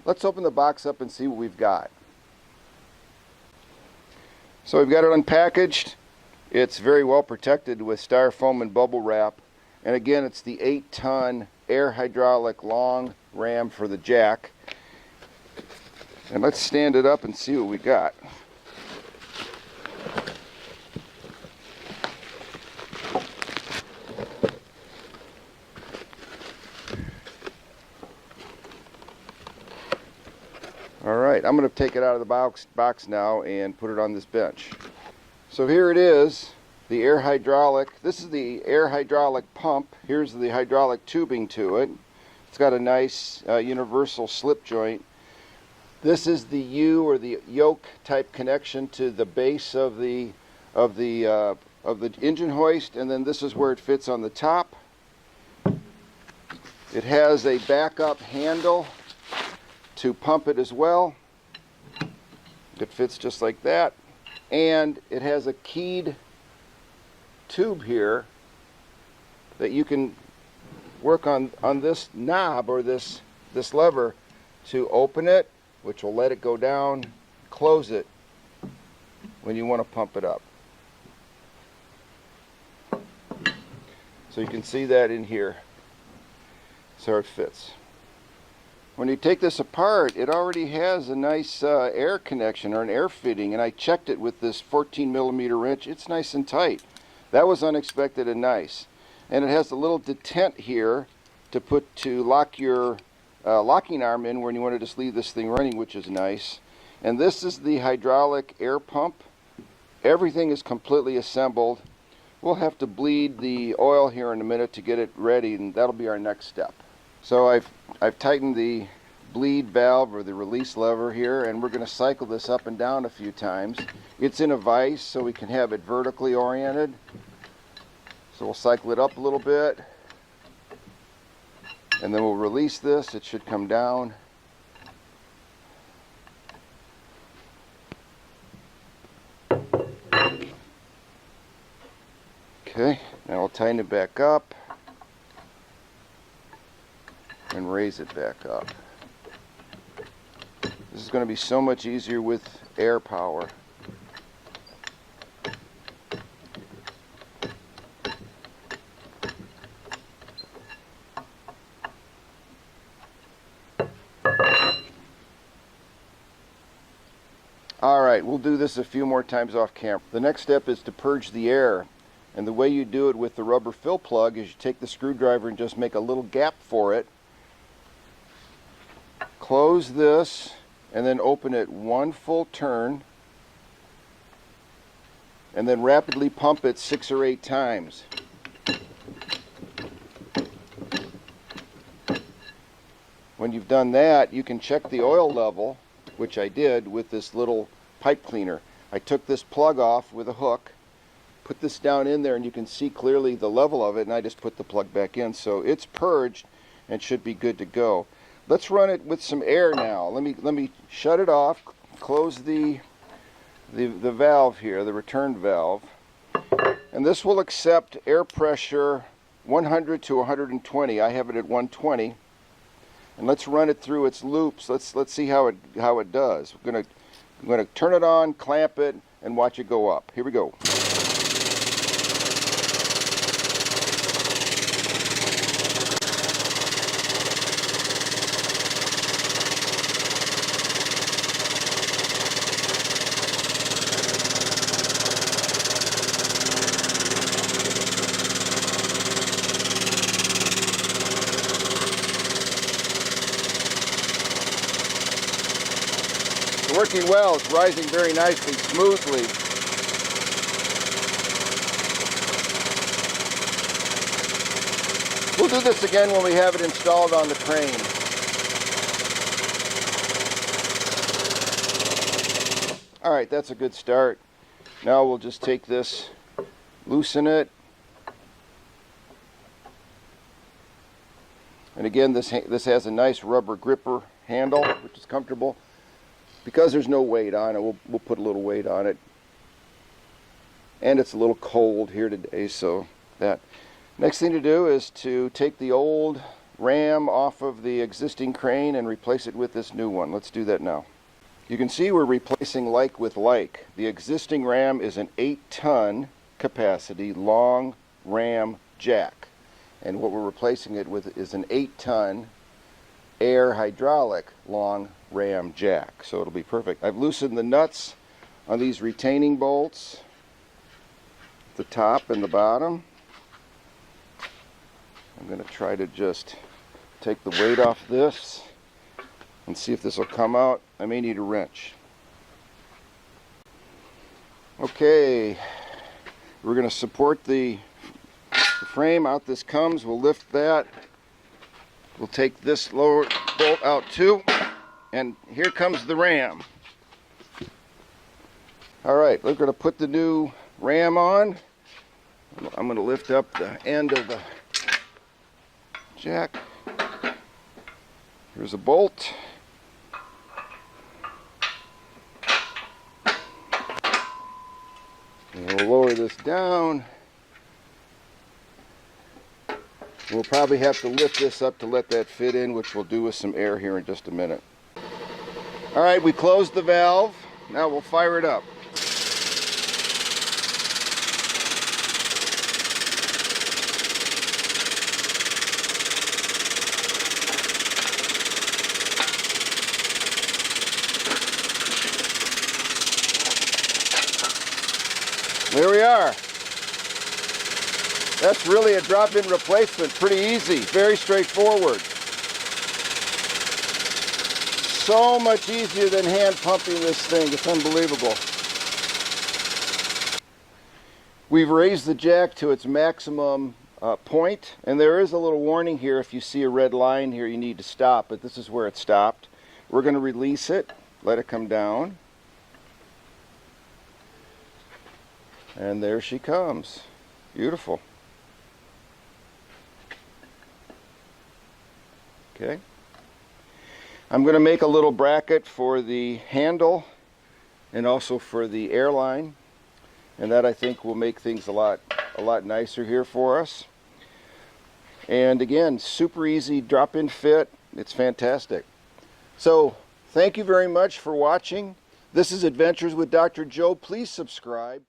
let's open the box up and see what we've got. So we've got it unpackaged. It's very well protected with styrofoam and bubble wrap. And again, it's the 8-ton air hydraulic long ram for the jack. And let's stand it up and see what we got. Alright, I'm going to take it out of the box now and put it on this bench. So here it is, the air hydraulic. This is the air hydraulic pump. Here's the hydraulic tubing to it. It's got a nice universal slip joint. This is the U or the yoke type connection to the base of the engine hoist, and then this is where it fits on the top. It has a backup handle to pump it as well. It fits just like that, and it has a keyed tube here that you can work on this knob or this lever to open it, which will let it go down, close it when you want to pump it up. So you can see that in here. So it fits. When you take this apart, it already has a nice air connection or an air fitting, and I checked it with this 14mm wrench. It's nice and tight. That was unexpected and nice. And it has a little detent here to lock your locking arm in when you want to just leave this thing running, which is nice. And this is the hydraulic air pump. Everything is completely assembled. We'll have to bleed the oil here in a minute to get it ready, and that'll be our next step. So I've tightened the bleed valve or the release lever here, and we're going to cycle this up and down a few times. It's in a vise, so we can have it vertically oriented. So we'll cycle it up a little bit, and then we'll release this. It should come down. Okay, now I'll tighten it back up and raise it back up. This is going to be so much easier with air power. Alright, we'll do this a few more times off camera. The next step is to purge the air. And the way you do it with the rubber fill plug is you take the screwdriver and just make a little gap for it. Close this and then open it one full turn. And then rapidly pump it 6 or 8 times. When you've done that, you can check the oil level, which I did with this little pipe cleaner. I took this plug off with a hook, put this down in there, and you can see clearly the level of it, and I just put the plug back in. So it's purged and should be good to go. Let's run it with some air now. Let me shut it off, close the valve here, the return valve. And this will accept air pressure 100 to 120. I have it at 120. And let's run it through its loops. Let's see how it does. I'm gonna turn it on, clamp it, and watch it go up. Here we go. Working well, it's rising very nicely, smoothly. We'll do this again when we have it installed on the crane. Alright, that's a good start. Now we'll just take this, loosen it. And again, this has a nice rubber gripper handle, which is comfortable. Because there's no weight on it, we'll put a little weight on it. And it's a little cold here today, so that. Next thing to do is to take the old ram off of the existing crane and replace it with this new one. Let's do that now. You can see we're replacing like with like. The existing ram is an 8-ton capacity long ram jack. And what we're replacing it with is an 8-ton air hydraulic long ram jack. So it'll be perfect. I've loosened the nuts on these retaining bolts, the top and the bottom. I'm going to try to just take the weight off this and see if this will come out. I may need a wrench. Okay, we're going to support the frame. Out this comes. We'll lift that. We'll take this lower bolt out too, and here comes the ram. Alright, we're going to put the new ram on. I'm going to lift up the end of the jack. Here's a bolt. And we'll lower this down. We'll probably have to lift this up to let that fit in, which we'll do with some air here in just a minute. Alright, we closed the valve. Now we'll fire it up. There we are. That's really a drop-in replacement. Pretty easy, very straightforward. So much easier than hand pumping this thing. It's unbelievable. We've raised the jack to its maximum point, and there is a little warning here. If you see a red line here, you need to stop, but this is where it stopped. We're going to release it, let it come down. And there she comes. Beautiful. Okay. I'm going to make a little bracket for the handle and also for the airline, and that I think will make things a lot nicer here for us. And again, super easy drop-in fit. It's fantastic. So thank you very much for watching. This is Adventures with Dr. Joe. Please subscribe.